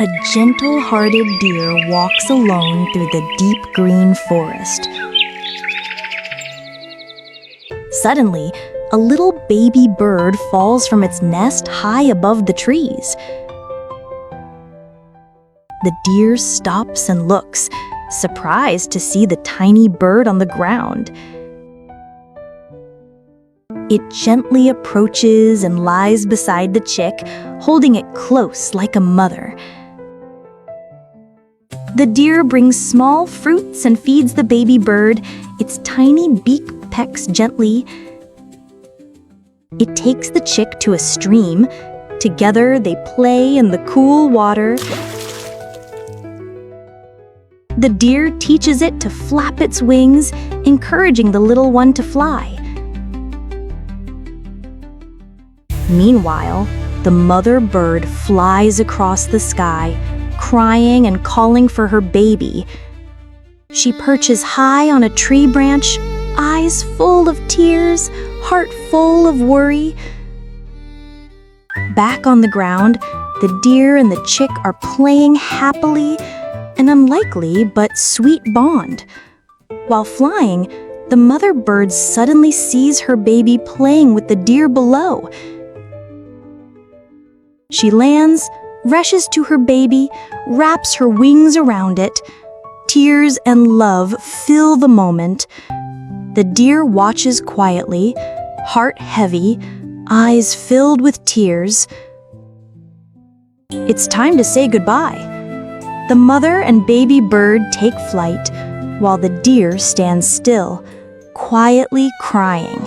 A gentle-hearted deer walks alone through the deep green forest. Suddenly, a little baby bird falls from its nest high above the trees. The deer stops and looks, surprised to see the tiny bird on the ground. It gently approaches and lies beside the chick, holding it close like a mother. The deer brings small fruits and feeds the baby bird. Its tiny beak pecks gently. It takes the chick to a stream. Together they play in the cool water. The deer teaches it to flap its wings, encouraging the little one to fly. Meanwhile, the mother bird flies across the sky, crying and calling for her baby. She perches high on a tree branch, eyes full of tears, heart full of worry. Back on the ground, the deer and the chick are playing happily, an unlikely but sweet bond. While flying, the mother bird suddenly sees her baby playing with the deer below. She lands, rushes to her baby, wraps her wings around it. Tears and love fill the moment. The deer watches quietly, heart heavy, eyes filled with tears. It's time to say goodbye. The mother and baby bird take flight, while the deer stands still, quietly crying.